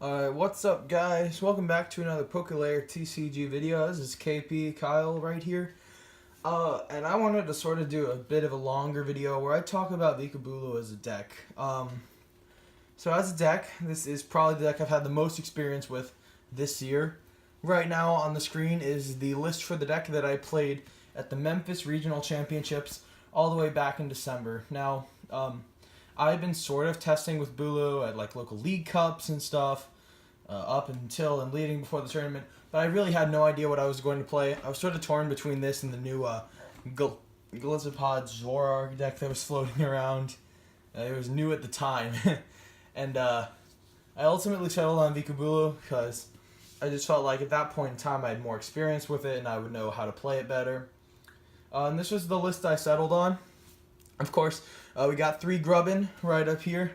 Alright, what's up guys? Welcome back to another PokeLair TCG video. This is KP Kyle right here. And I wanted to sort of do a bit of a longer video where I talk about Vikavolt as a deck. So as a deck, this is probably the deck I've had the most experience with this year. Right now on the screen is the list for the deck that I played at the Memphis Regional Championships all the way back in December. Now, I've been sort of testing with Bulu at like local league cups and stuff up until and leading before the tournament, but I really had no idea what I was going to play. I was sort of torn between this and the new Glizapod Zoroark deck that was floating around. It was new at the time, and I ultimately settled on Vikavolt because I just felt like at that point in time I had more experience with it and I would know how to play it better. And this was the list I settled on. Of course, we got 3 Grubbin right up here.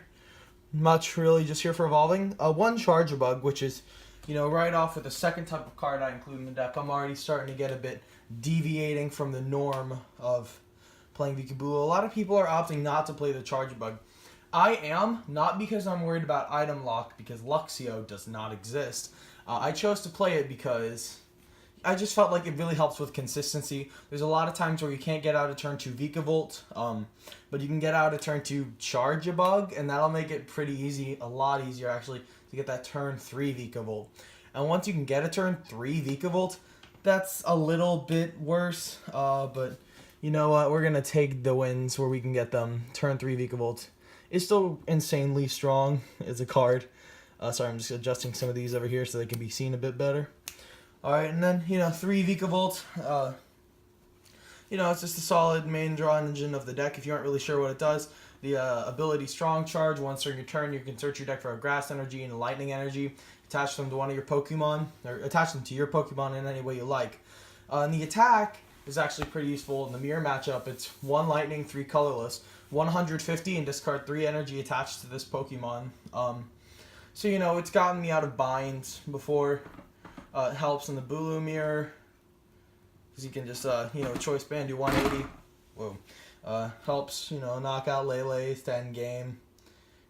Much really just here for evolving. 1 Charger Bug, which is, right off with the second type of card I include in the deck. I'm already starting to get a bit deviating from the norm of playing Vikavolt. A lot of people are opting not to play the Charger Bug. I am, not because I'm worried about item lock, because Luxio does not exist. I chose to play it because I just felt like it really helps with consistency. There's a lot of times where you can't get out of turn 2 Vikavolt, but you can get out of turn 2 Charge a Bug, and that'll make it pretty easy, a lot easier actually, to get that turn 3 Vikavolt. And once you can get a turn 3 Vikavolt, that's a little bit worse, but you know what, we're going to take the wins where we can get them. Turn 3 Vikavolt is still insanely strong as a card. Sorry, I'm just adjusting some of these over here so they can be seen a bit better. Alright, and then, 3 Vikavolt. It's just a solid main draw engine of the deck if you aren't really sure what it does. The ability Strong Charge, once during your turn, you can search your deck for a Grass Energy and a Lightning Energy. Attach them to one of your Pokemon, or attach them to your Pokemon in any way you like. And the attack is actually pretty useful in the mirror matchup. It's 1 Lightning, 3 Colorless, 150, and discard 3 energy attached to this Pokemon. So, it's gotten me out of binds before. It helps in the Bulu mirror, because you can just, choice band, do 180. Whoa. Helps, knock out Lele's to end game.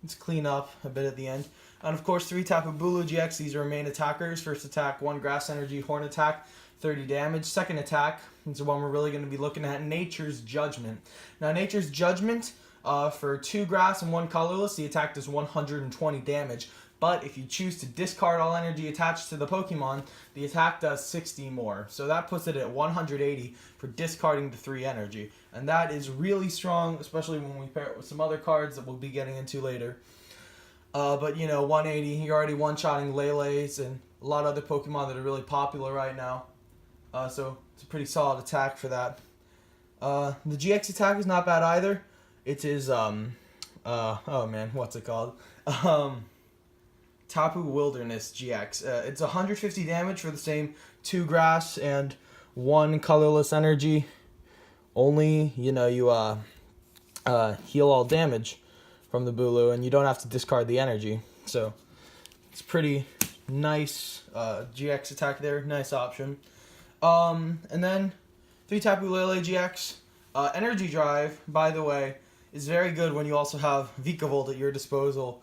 Let's clean up a bit at the end. And of course, 3 Tapu Bulu GX. These are main attackers. First attack, 1 Grass Energy, Horn attack, 30 damage. Second attack, is the one we're really going to be looking at, Nature's Judgment. Now, Nature's Judgment, for 2 Grass and 1 Colorless, the attack does 120 damage. But if you choose to discard all energy attached to the Pokemon, the attack does 60 more. So that puts it at 180 for discarding the 3 energy. And that is really strong, especially when we pair it with some other cards that we'll be getting into later. But 180, you're already one-shotting Lele's and a lot of other Pokemon that are really popular right now. So it's a pretty solid attack for that. The GX attack is not bad either. It is, oh man, what's it called? Tapu Wilderness GX. It's 150 damage for the same 2 Grass and 1 Colorless energy. Only, you heal all damage from the Bulu, and you don't have to discard the energy. So, it's pretty nice GX attack there. Nice option. And then, 3 Tapu Lele GX. Energy Drive, by the way, is very good when you also have Vikavolt at your disposal.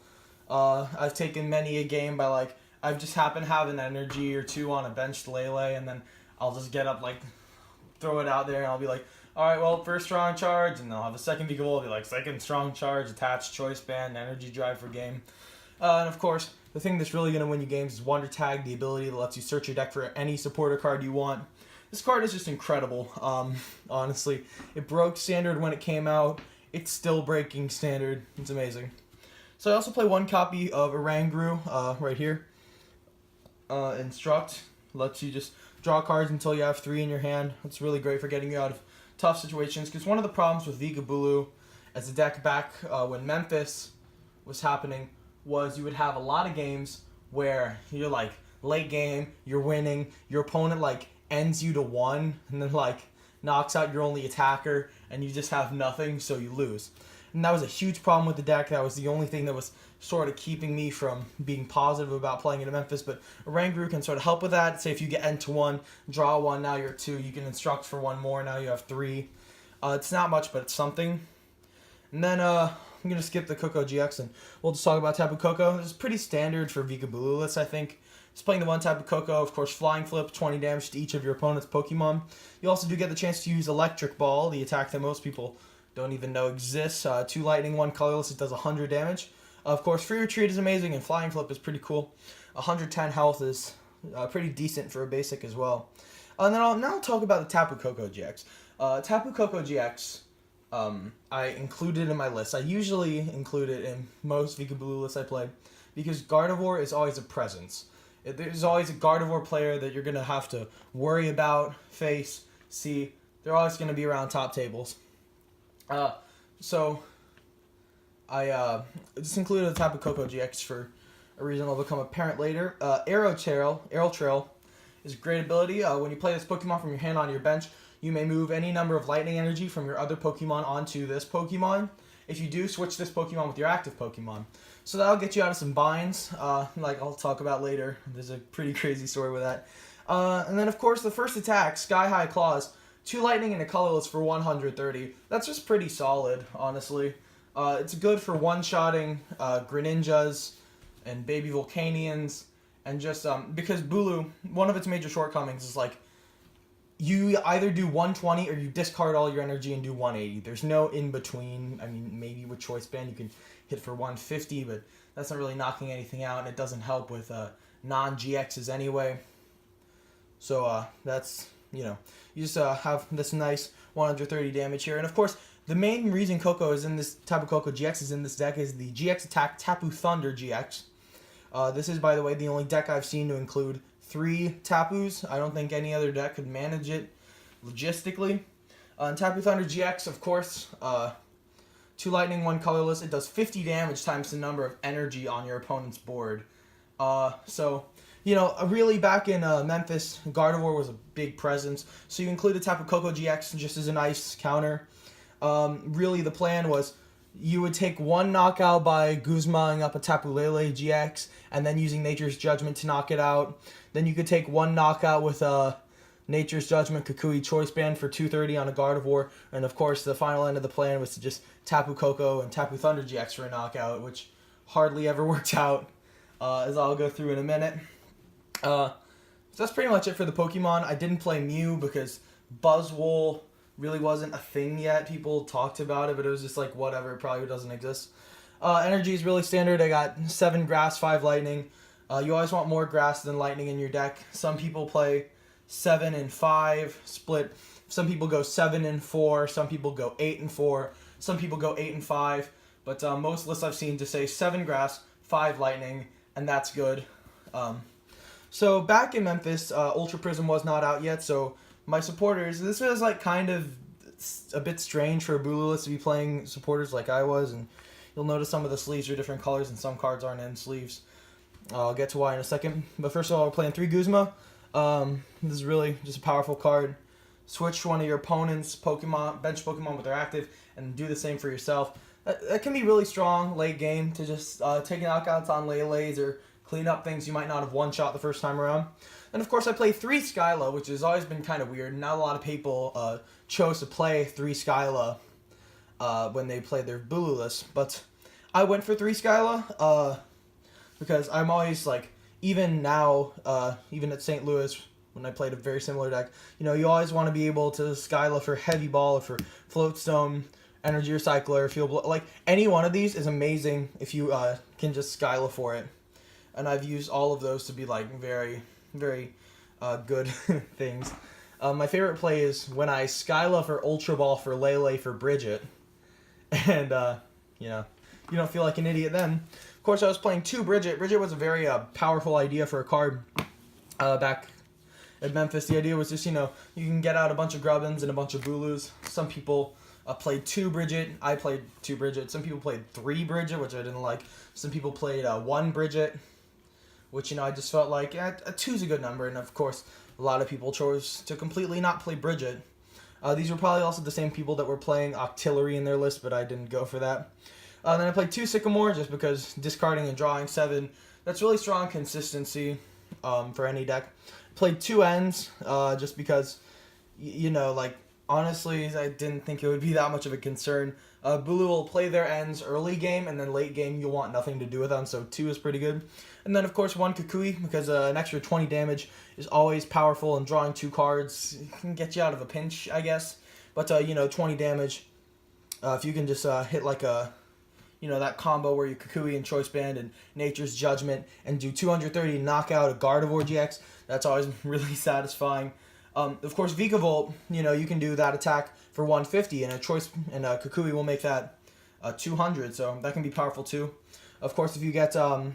I've taken many a game by I've just happened to have an energy or 2 on a benched Lele, and then I'll just get up, throw it out there, and I'll be like, alright, well, first Strong Charge, and I'll have a second Vikavolt, I'll be like, second Strong Charge, attached Choice Band, Energy Drive for game. And of course, the thing that's really going to win you games is Wonder Tag, the ability that lets you search your deck for any supporter card you want. This card is just incredible, honestly. It broke Standard when it came out. It's still breaking Standard. It's amazing. So I also play 1 copy of Oranguru right here. Instruct lets you just draw cards until you have 3 in your hand. It's really great for getting you out of tough situations, because one of the problems with Vikavolt as a deck back when Memphis was happening was you would have a lot of games where you're late game, you're winning, your opponent ends you to 1 and then knocks out your only attacker and you just have nothing, so you lose. And that was a huge problem with the deck. That was the only thing that was sort of keeping me from being positive about playing it in Memphis. But Oranguru can sort of help with that. Say if you get into 1, draw 1, now you're 2. You can instruct for 1 more, now you have 3. It's not much, but it's something. And then I'm going to skip the Koko GX and we'll just talk about Tapu Koko. This is pretty standard for Vikavolt lists, I think. Just playing the one Tapu Koko, of course, Flying Flip, 20 damage to each of your opponent's Pokemon. You also do get the chance to use Electric Ball, the attack that most people don't even know exists. 2 Lightning, 1 Colorless, it does 100 damage. Of course, Free Retreat is amazing, and Flying Flip is pretty cool. 110 health is pretty decent for a basic as well. And then I'll talk about the Tapu Koko GX. Tapu Koko GX, I included in my list. I usually include it in most Vikavolt lists I play because Gardevoir is always a presence. There's always a Gardevoir player that you're going to have to worry about, face, see. They're always going to be around top tables. So I just included the Tapu Koko GX for a reason that'll become apparent later. Arrow Trail is a great ability. When you play this Pokemon from your hand on your bench, you may move any number of lightning energy from your other Pokemon onto this Pokemon. If you do, switch this Pokemon with your active Pokemon. So that'll get you out of some binds, like I'll talk about later. There's a pretty crazy story with that. And then, of course, the first attack, Sky High Claws, 2 lightning and a colorless for 130. That's just pretty solid, honestly. It's good for one-shotting Greninjas and Baby Volcanions, and just because Bulu, one of its major shortcomings is like, you either do 120 or you discard all your energy and do 180. There's no in-between. I mean, maybe with Choice Band you can hit for 150, but that's not really knocking anything out, and it doesn't help with non-GXs anyway. So that's, you just have this nice 130 damage here. And of course, the main reason Koko is in this, Tapu Koko GX is in this deck is the GX attack Tapu Thunder GX. This is, by the way, the only deck I've seen to include 3 Tapus. I don't think any other deck could manage it logistically. Tapu Thunder GX, of course, 2 lightning, 1 colorless. It does 50 damage times the number of energy on your opponent's board. So, really back in Memphis, Gardevoir was a big presence. So you included Tapu Koko GX just as a nice counter. Really the plan was you would take 1 knockout by Guzmaing up a Tapu Lele GX and then using Nature's Judgment to knock it out. Then you could take 1 knockout with Nature's Judgment Kukui Choice Band for 230 on a Gardevoir. And of course the final end of the plan was to just Tapu Koko and Tapu Thunder GX for a knockout, which hardly ever worked out, as I'll go through in a minute. So that's pretty much it for the Pokemon. I didn't play Mew because Buzzwole really wasn't a thing yet. People talked about it, but it was just like, whatever, it probably doesn't exist. Energy is really standard. I got 7 grass, 5 lightning. You always want more grass than lightning in your deck. Some people play 7 and 5 split. Some people go 7 and 4. Some people go 8 and 4. Some people go 8 and 5. But most lists I've seen to say 7 grass, 5 lightning, and that's good. So back in Memphis, Ultra Prism was not out yet, so my supporters, this was like kind of a bit strange for a Bulu list to be playing supporters like I was, and you'll notice some of the sleeves are different colors and some cards aren't in sleeves. I'll get to why in a second. But first of all, we're playing 3 Guzma. This is really just a powerful card. Switch one of your opponent's Pokemon, bench Pokemon with their active, and do the same for yourself. That can be really strong late game to just take knockouts on Lele's or clean up things you might not have one-shot the first time around. And of course I play 3 Skyla, which has always been kind of weird. Not a lot of people chose to play 3 Skyla when they played their Bulu list. But I went for 3 Skyla because I'm always like, even now, even at St. Louis, when I played a very similar deck, you always want to be able to Skyla for Heavy Ball or for Float Stone, Energy Recycler, Field Blow. Like, any one of these is amazing if you can just Skyla for it. And I've used all of those to be like very, very good things. My favorite play is when I Skyla for Ultra Ball for Lele for Bridget. And, you don't feel like an idiot then. Of course, I was playing 2 Bridget. Bridget was a very powerful idea for a card back at Memphis. The idea was just, you can get out a bunch of Grubbins and a bunch of Bulus. Some people played 2 Bridget. I played 2 Bridget. Some people played 3 Bridget, which I didn't like. Some people played 1 Bridget, which, I just felt like a 2's a good number. And, of course, a lot of people chose to completely not play Bridget. These were probably also the same people that were playing Octillery in their list, but I didn't go for that. Then I played 2 Sycamore just because discarding and drawing 7, that's really strong consistency for any deck. Played 2 Ends just because, honestly, I didn't think it would be that much of a concern. Bulu will play their ends early game, and then late game you'll want nothing to do with them, so 2 is pretty good. And then, of course, 1 Kukui, because an extra 20 damage is always powerful, and drawing 2 cards can get you out of a pinch, I guess. But, 20 damage, if you can just hit like a, that combo where you Kukui and Choice Band and Nature's Judgment and do 230 knockout a Gardevoir GX, that's always really satisfying. Of course, Vikavolt, you can do that attack for 150, and a Kukui will make that 200, so that can be powerful too. Of course, if you get Tapu,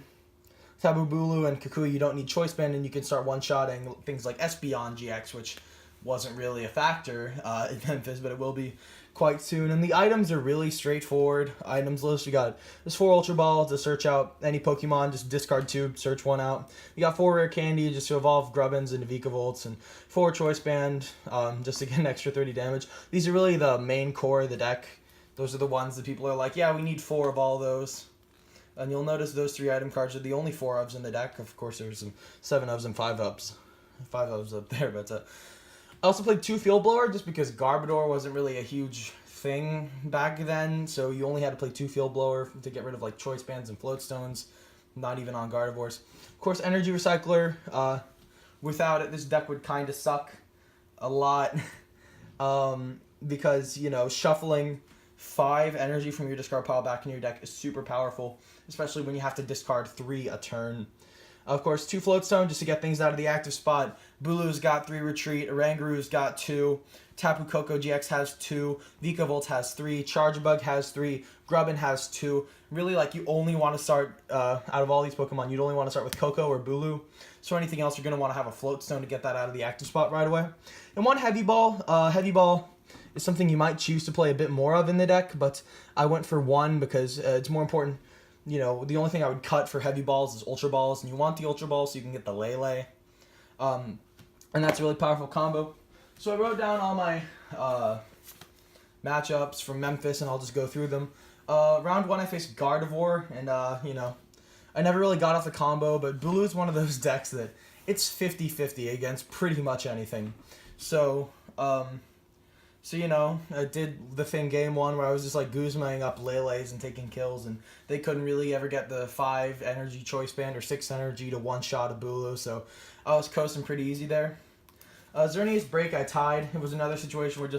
Bulu, and Kukui, you don't need Choice Band, and you can start one-shotting things like Espeon GX, which wasn't really a factor in Memphis, but it will be quite soon. And the items are really straightforward. Items list, you got this 4 Ultra Ball to search out any Pokemon, just discard 2, search 1 out. You got 4 Rare Candy just to evolve Grubbins into Vikavolts, and 4 Choice Band just to get an extra 30 damage. These are really the main core of the deck. Those are the ones that people are like, yeah, we need 4 of all those. And you'll notice those 3 item cards are the only 4 ofs in the deck. Of course, there's some 7 ofs and 5 ups. 5 ofs up there, but I also played 2 Field Blower just because Garbodor wasn't really a huge thing back then, so you only had to play 2 Field Blower to get rid of like Choice Bands and Float Stones, not even on Gardevoirs. Of course, Energy Recycler, without it, this deck would kind of suck a lot because, shuffling 5 energy from your discard pile back in your deck is super powerful, especially when you have to discard 3 a turn. Of course, 2 Floatstone just to get things out of the active spot. Bulu's got 3 Retreat. Orangaru's got 2. Tapu Koko GX has 2. Vikavolt has 3. Chargebug has 3. Grubbin has 2. Really, you only want to start, out of all these Pokemon, you'd only want to start with Koko or Bulu. So anything else, you're going to want to have a Floatstone to get that out of the active spot right away. And 1 Heavy Ball. Heavy Ball is something you might choose to play a bit more of in the deck, but I went for 1 because it's more important. The only thing I would cut for Heavy Balls is Ultra Balls, and you want the Ultra Balls so you can get the Lele. And that's a really powerful combo. So I wrote down all my matchups from Memphis, and I'll just go through them. Round 1, I faced Gardevoir, and, I never really got off the combo, but Bulu is one of those decks that it's 50-50 against pretty much anything. So, I did the thing game 1 where I was just Guzmaing up Lele's and taking kills, and they couldn't really ever get the 5 energy Choice Band or 6 energy to one-shot a Bulu, so I was coasting pretty easy there. Xerneas Break, I tied. It was another situation where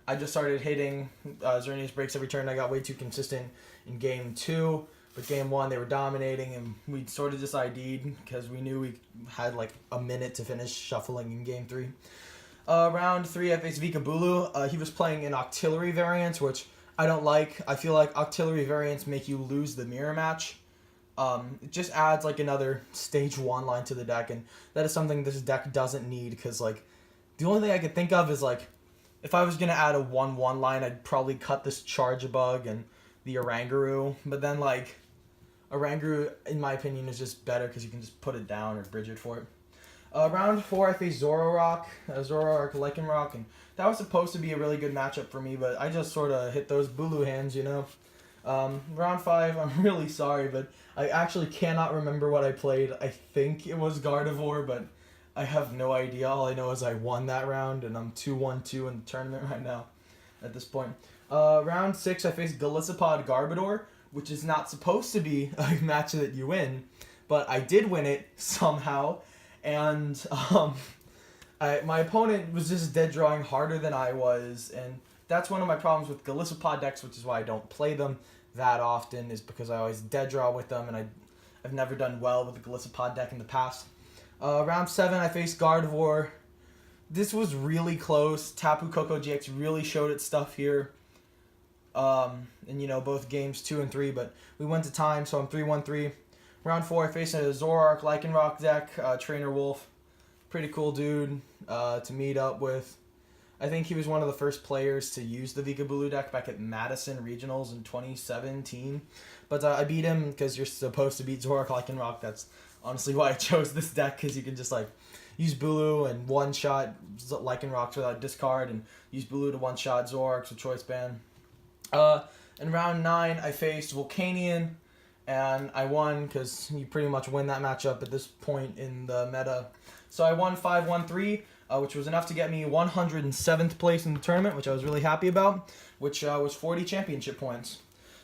I just started hitting Xerneas Breaks every turn. I got way too consistent in game 2, but game 1 they were dominating, and we sort of just ID'd because we knew we had a minute to finish shuffling in game 3. Round 3, I faced Vikabulu. He was playing an Octillery variant, which I don't like. I feel like Octillery variants make you lose the mirror match. It just adds another stage 1 line to the deck, and that is something this deck doesn't need, because the only thing I could think of is if I was going to add a 1-1 line, I'd probably cut this Chargebug and the Oranguru, but then Oranguru, in my opinion, is just better because you can just put it down or bridge it for it. Round 4, I faced Zoroark, Lycanroc, and that was supposed to be a really good matchup for me, but I just sort of hit those Bulu hands, Round 5, I'm really sorry, but I actually cannot remember what I played. I think it was Gardevoir, but I have no idea. All I know is I won that round, and I'm 2-1-2 in the tournament right now at this point. Round 6, I faced Golisopod Garbodor, which is not supposed to be a match that you win, but I did win it somehow. And my opponent was just dead drawing harder than I was, and that's one of my problems with Golisopod decks, which is why I don't play them that often, is because I always dead draw with them, and I've never done well with the Golisopod deck in the past. Round 7, I faced Gardevoir. This was really close. Tapu Koko GX really showed its stuff here. In both games 2 and 3, but we went to time, so I'm 3-1-3. Round 4, I faced a Zoroark Lycanroc deck, Trainer Wolf. Pretty cool dude to meet up with. I think he was one of the first players to use the Vikabulu deck back at Madison Regionals in 2017. But I beat him because you're supposed to beat Zoroark Lycanroc. That's honestly why I chose this deck, because you can just use Bulu and one-shot Lycanrocs without discard, and use Bulu to one-shot Zoroarks with Choice Band. In round 9, I faced Volcanion, and I won because you pretty much win that matchup at this point in the meta. So I won 5-1-3. which was enough to get me 107th place in the tournament, which I was really happy about, which was 40 championship points.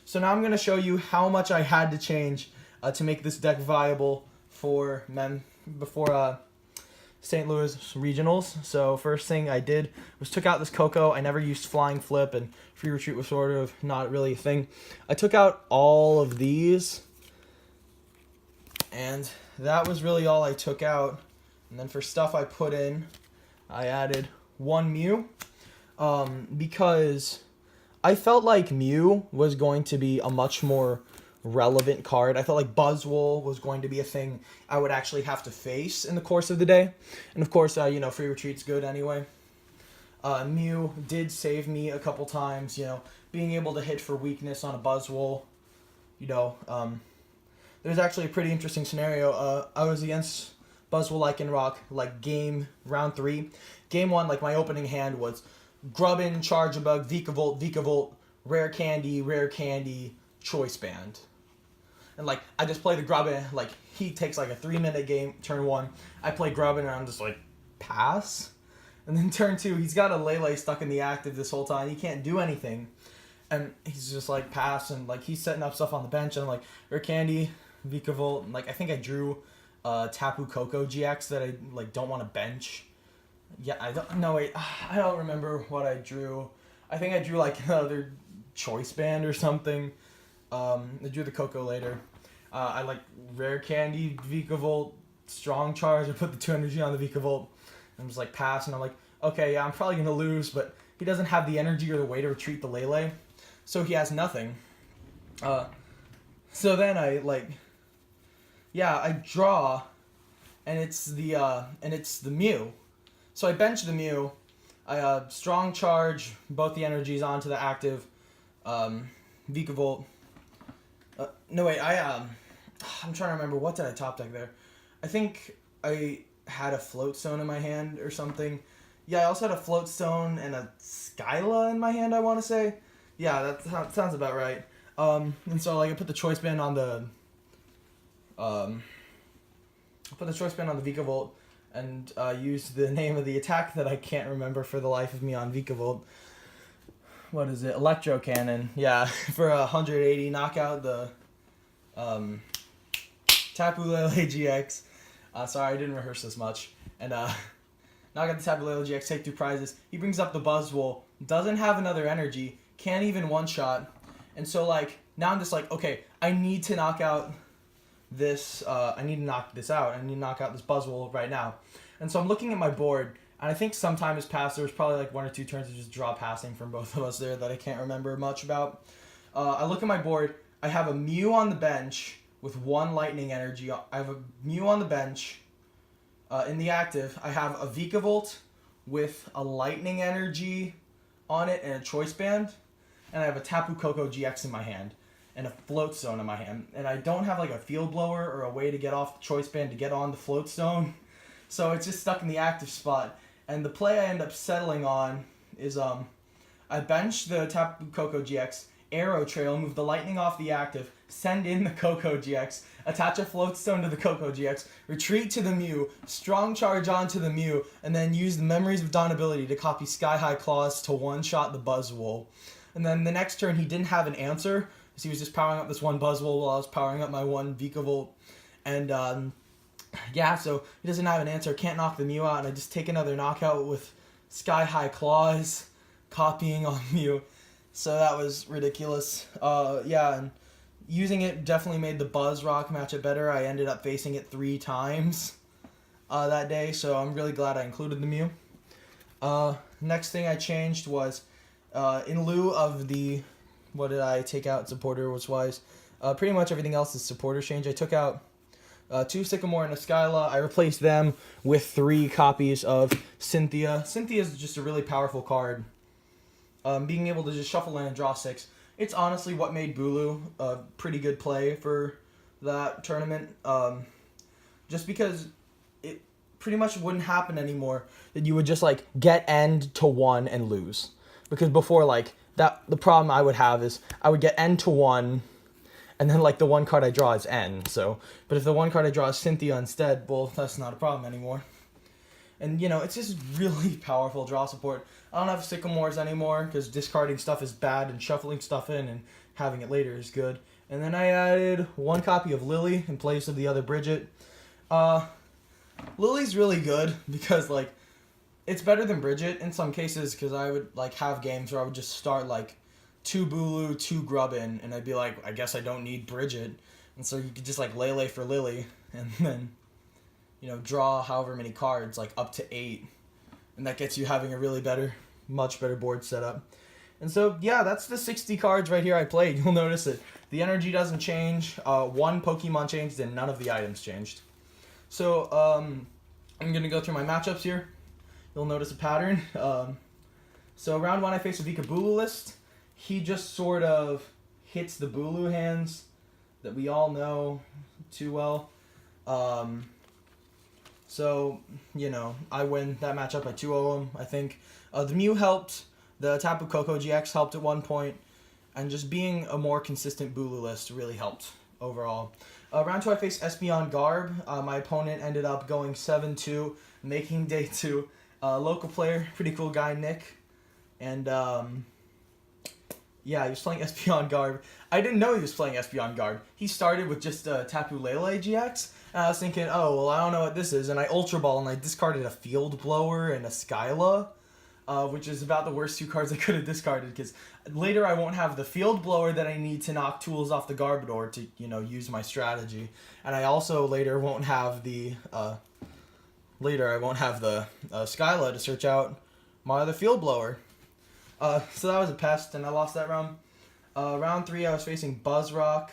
So now I'm going to show you how much I had to change to make this deck viable for before St. Louis regionals. So first thing I did was took out this Coco. I never used Flying Flip, and Free Retreat was sort of not really a thing. I took out all of these, and that was really all I took out. And then for stuff I put in, I added one Mew, because I felt like Mew was going to be a much more relevant card. I felt like Buzzwole was going to be a thing I would actually have to face in the course of the day. And of course, Free Retreat's good anyway. Mew did save me a couple times, being able to hit for weakness on a Buzzwole. There's actually a pretty interesting scenario. I was against Buzzwole Lycanroc, round 3. Game 1, my opening hand was Grubbin, Charjabug, Vikavolt, Rare Candy, Choice Band. And I just play the Grubbin, he takes a 3-minute game, turn 1. I play Grubbin and I'm just pass. And then turn 2, he's got a Lele stuck in the active this whole time. He can't do anything. And he's just pass, and he's setting up stuff on the bench, and Rare Candy, Vikavolt, and I think I drew Tapu Coco GX that I don't want to bench. Yeah, I don't remember what I drew. I think I drew another Choice Band or something. I drew the Coco later. I Rare Candy, Vikavolt, Strong Charge. I put the 2 energy on the Vikavolt. I'm just pass, and I'm okay, yeah, I'm probably gonna lose, but he doesn't have the energy or the way to retreat the Lele, so he has nothing. So then I draw, and it's the Mew. So I bench the Mew. I Strong Charge both the energies onto the active Vikavolt. I'm trying to remember, what did I top deck there? I think I had a Float Stone in my hand or something. Yeah, I also had a Float Stone and a Skyla in my hand, I want to say. Yeah, that sounds about right. And so I put the Choice Band on the Vikavolt, and used the name of the attack that I can't remember for the life of me on Vikavolt. What is it? Electro Cannon. Yeah, for 180, knock out the Tapu Lele GX. Sorry, I didn't rehearse this much. And knock out the Tapu Lele GX, take 2 prizes. He brings up the Buzzwole, doesn't have another energy, can't even one-shot. And so, now I'm just okay, I need to knock out this, I need to knock this out. I need to knock out this Buzzwole right now. And so I'm looking at my board, and I think some time has passed. There was probably 1 or 2 turns of just draw passing from both of us there that I can't remember much about. I look at my board. I have a Mew on the bench with 1 lightning energy. I have a Mew on the bench. In the active, I have a Vikavolt with a lightning energy on it and a Choice Band. And I have a Tapu Coco GX in my hand and a Float Stone in my hand. And I don't have a Field Blower or a way to get off the Choice Band to get on the Float Stone. So it's just stuck in the active spot. And the play I end up settling on is I bench the Tapu Coco GX, Arrow Trail, move the lightning off the active, send in the Coco GX, attach a Float Stone to the Coco GX, retreat to the Mew, Strong Charge onto the Mew, and then use the Memories of Dawn ability to copy Sky High Claws to one-shot the Buzzwole. And then the next turn, he didn't have an answer, because he was just powering up this 1 Buzzwole while I was powering up my 1 Vikavolt. And, so he doesn't have an answer, can't knock the Mew out, and I just take another knockout with Sky High Claws, copying on Mew. So that was ridiculous. And using it definitely made the Buzz Rock matchup better. I ended up facing it 3 times that day, so I'm really glad I included the Mew. Next thing I changed was, in lieu of the, what did I take out supporter was wise, pretty much everything else is supporter change. I took out 2 Sycamore and a Skyla. I replaced them with 3 copies of Cynthia. Cynthia is just a really powerful card. Being able to just shuffle in and draw 6. It's honestly what made Bulu a pretty good play for that tournament. Just because it pretty much wouldn't happen anymore that you would just get end to 1 and lose. Because before the problem I would have is I would get end to 1 and then the 1 card I draw is N. So, but if the 1 card I draw is Cynthia instead, well, that's not a problem anymore. And, you know, it's just really powerful draw support. I don't have Sycamores anymore because discarding stuff is bad and shuffling stuff in and having it later is good. And then I added 1 copy of Lily in place of the other Bridget. Lily's really good because, like, it's better than Bridget in some cases because I would, like, have games where I would just start, like, 2 Bulu, 2 Grubbin, and I'd be like, I guess I don't need Bridget. And so you could just, like, Lele for Lily and then, you know, draw however many cards, like, up to 8. And that gets you having a really much better board setup. And so, yeah, that's the 60 cards right here I played. You'll notice that the energy doesn't change. 1 Pokemon changed and none of the items changed. So, I'm going to go through my matchups here. You'll notice a pattern. So, round 1, I face a Vikavolt list. He just sort of hits the Bulu hands that we all know too well. So, you know, I win that matchup by 2-0 him, I think. The Mew helped. The Tapu Koko GX helped at one point. And just being a more consistent Bulu list really helped overall. Round 2, I faced Espeon Garb. My opponent ended up going 7-2, making day 2. Local player, pretty cool guy, Nick. And, yeah, he was playing Espeon Garb. I didn't know he was playing Espeon Garb. He started with just Tapu Lele GX. And I was thinking, oh, well, I don't know what this is. And I Ultra Ball, and I discarded a Field Blower and a Skyla, which is about the worst 2 cards I could have discarded. Because later I won't have the Field Blower that I need to knock tools off the Garbodor to, you know, use my strategy. And I also later won't have the... Skyla to search out my other Field Blower. So that was a pest, and I lost that round. Round 3, I was facing Buzzrock,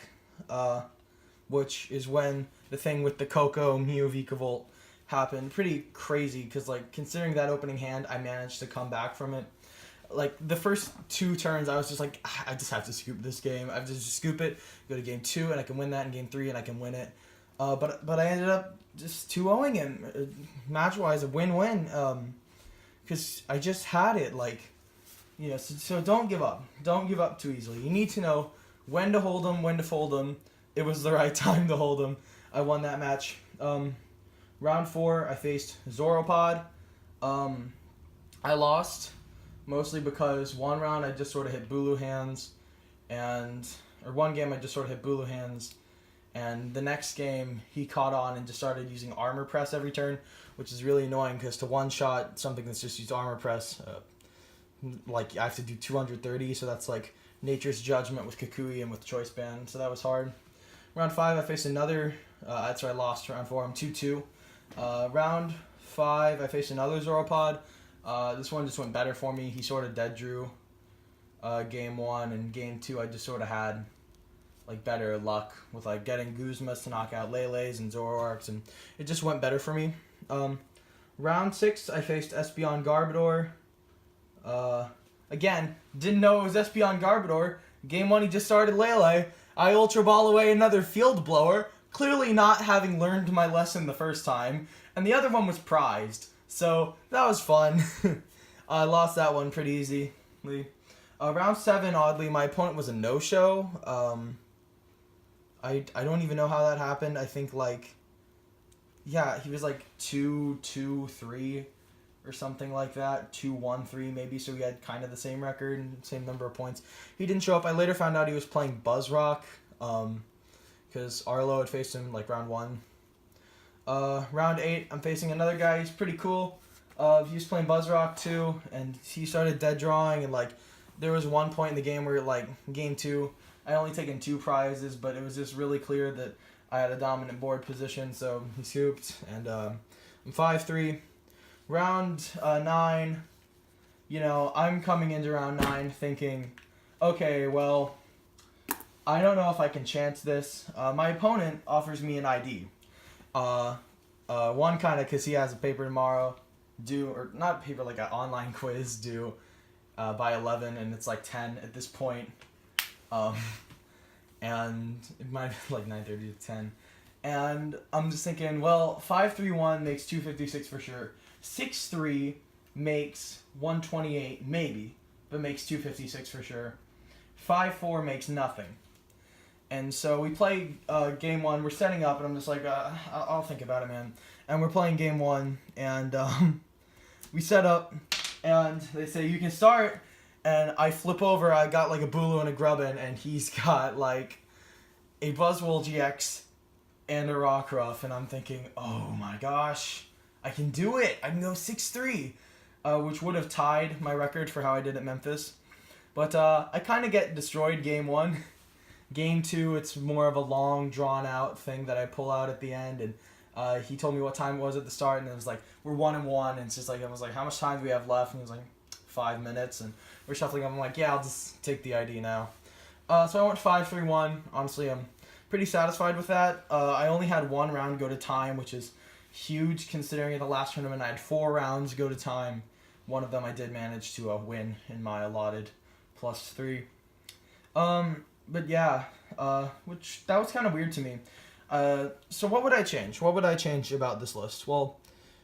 which is when the thing with the Coco Mew Vikavolt happened. Pretty crazy, because, like, considering that opening hand, I managed to come back from it. Like, the first 2 turns, I was just like, I just have to scoop this game. I have to just scoop it, go to game 2, and I can win that, in game 3, and I can win it. But I ended up just 2-0ing him. Match-wise, a win-win. Because I just had it, like... You know, so don't give up. Don't give up too easily. You need to know when to hold them, when to fold them. It was the right time to hold them. I won that match. Round 4, I faced Zoropod. I lost, mostly because one round I just sort of hit Bulu hands, or one game I just sort of hit Bulu hands, and the next game he caught on and just started using Armor Press every turn, which is really annoying because to one-shot something that's just used Armor Press... like, I have to do 230, so that's like Nature's Judgment with Kukui and with Choice Band, so that was hard. Round 5, I faced another, that's where I lost. Round 4, I'm 2-2. Round 5, I faced another Zoropod. This one just went better for me. He sort of dead drew game 1, and game 2 I just sort of had, like, better luck with, like, getting Guzmas to knock out Lele's and Zoroarks, and it just went better for me. Round 6, I faced Espeon Garbodor. Again, didn't know it was Espeon Garbodor. Game 1, he just started Lele. I Ultra Ball away another Field Blower, clearly not having learned my lesson the first time. And the other one was prized. So, that was fun. I lost that one pretty easily. Round 7, oddly, my opponent was a no-show. I don't even know how that happened. I think, like... Yeah, he was like 2-2-3... or something like that, 2-1-3 maybe, so we had kind of the same record and same number of points. He didn't show up. I later found out he was playing Buzzrock, because Arlo had faced him, like, round 1. Round 8, I'm facing another guy. He's pretty cool. He was playing Buzzrock, too, and he started dead drawing, and, like, there was one point in the game where, like, game 2, I only taken 2 prizes, but it was just really clear that I had a dominant board position, so he scooped, and I'm 5-3. Round 9, you know, I'm coming into round 9 thinking, okay, well, I don't know if I can chance this. My opponent offers me an ID. One kind of because he has a paper tomorrow due, or not paper, like an online quiz due by 11, and it's like 10 at this point. And it might be like 9:30 to 10. And I'm just thinking, well, 5-3-1 makes 256 for sure. 6-3 makes 128, maybe, but makes 256 for sure. 5-4 makes nothing. And so we play game one. We're setting up, and I'm just like, I'll think about it, man. And we're playing game one, and we set up, and they say you can start. And I flip over. I got like a Bulu and a Grubbin, and he's got like a Buzzwole GX and a Rockruff, and I'm thinking, oh my gosh, I can do it. I can go 6-3, which would have tied my record for how I did at Memphis. But I kind of get destroyed game one. Game two, it's more of a long, drawn-out thing that I pull out at the end, and he told me what time it was at the start, and it was like, we're 1-1, and it's just like, I was like, how much time do we have left? And he was like, 5 minutes, and we're shuffling. I'm like, yeah, I'll just take the ID now. So I went 5-3-1. Honestly, I'm pretty satisfied with that. I only had one round go to time, which is huge considering in the last tournament I had 4 rounds go to time. One of them I did manage to win in my allotted +3. But yeah, which that was kind of weird to me. So what would I change? What would I change about this list? Well,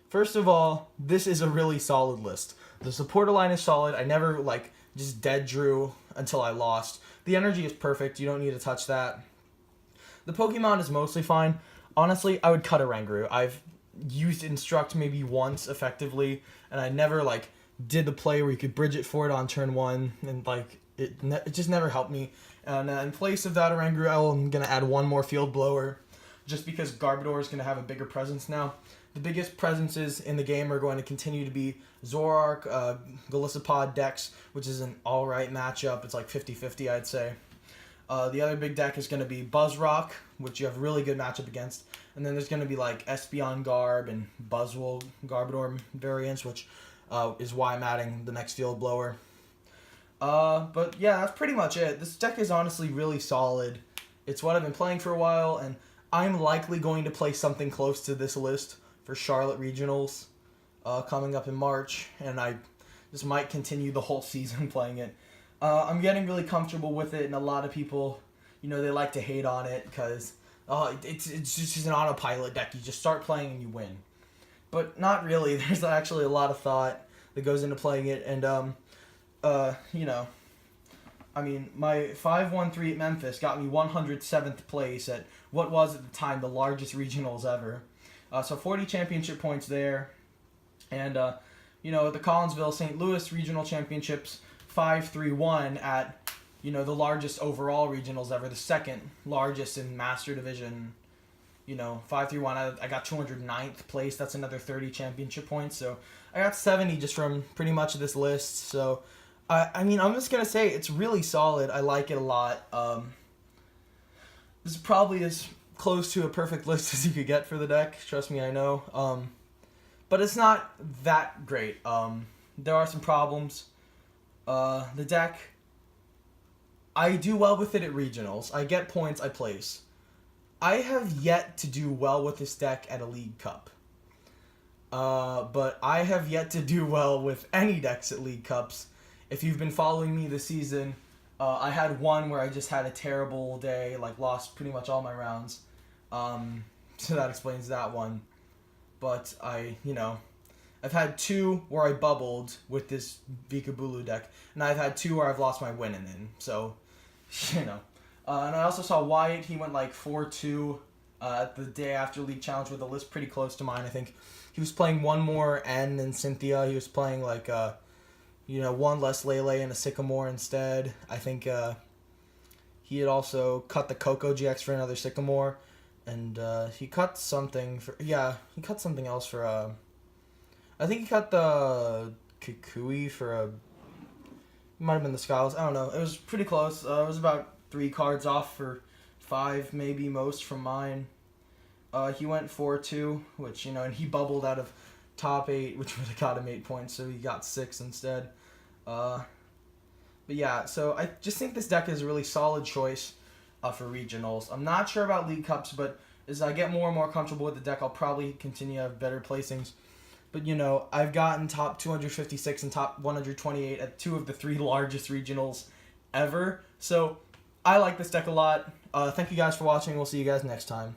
first of all, this is a really solid list. The supporter line is solid. I never like just dead drew until I lost. The energy is perfect. You don't need to touch that. The Pokemon is mostly fine. Honestly, I would cut a Ranguru. I've used Instruct maybe once effectively, and I never like did the play where you could bridge it forward on turn 1, and like it just never helped me. And in place of that Ranguru, I'm gonna add one more Field Blower, just because Garbodor is gonna have a bigger presence now. The biggest presences in the game are going to continue to be Zoroark, Golisopod, Dex, which is an alright matchup. It's like 50-50, I'd say. The other big deck is going to be Buzzrock, which you have a really good matchup against. And then there's going to be like Espeon Garb and Buzzwole Garbodor variants, which is why I'm adding the next Field Blower. But yeah, that's pretty much it. This deck is honestly really solid. It's what I've been playing for a while, and I'm likely going to play something close to this list for Charlotte Regionals coming up in March, and I just might continue the whole season playing it. I'm getting really comfortable with it, and a lot of people, you know, they like to hate on it because it's just an autopilot deck. You just start playing and you win. But not really. There's actually a lot of thought that goes into playing it, and you know, I mean, my 5-1-3 at Memphis got me 107th place at what was at the time the largest regionals ever. So 40 championship points there. And, you know, the Collinsville St. Louis regional championships, 5-3-1 at, you know, the largest overall regionals ever, the second largest in Master Division. You know, 5-3-1, I got 209th place. That's another 30 championship points. So I got 70 just from pretty much this list. So, I mean, I'm just going to say it's really solid. I like it a lot. This is probably as close to a perfect list as you could get for the deck. Trust me, I know. But it's not that great. There are some problems. The deck, I do well with it at regionals. I get points, I place. I have yet to do well with this deck at a League Cup. But I have yet to do well with any decks at League Cups. If you've been following me this season, I had one where I just had a terrible day, like lost pretty much all my rounds. So that explains that one. But you know, I've had 2 where I bubbled with this Vikavolt deck, and I've had 2 where I've lost my winning in. So, you know. And I also saw Wyatt, he went like 4-2 the day after League Challenge with a list pretty close to mine. I think he was playing one more N than Cynthia. He was playing like, you know, one less Lele and a Sycamore instead. I think he had also cut the Coco GX for another Sycamore. And he cut something for, yeah, he cut something else for, I think he cut the Kukui for it might have been the Skiles, I don't know. It was pretty close. It was about 3 cards off for 5, maybe most from mine. He went 4-2, which, you know, and he bubbled out of top 8, which would have got him 8 points, so he got 6 instead. But yeah, so I just think this deck is a really solid choice for regionals. I'm not sure about League Cups, but as I get more and more comfortable with the deck, I'll probably continue to have better placings. But, you know, I've gotten top 256 and top 128 at 2 of the 3 largest regionals ever. So I like this deck a lot. Thank you guys for watching. We'll see you guys next time.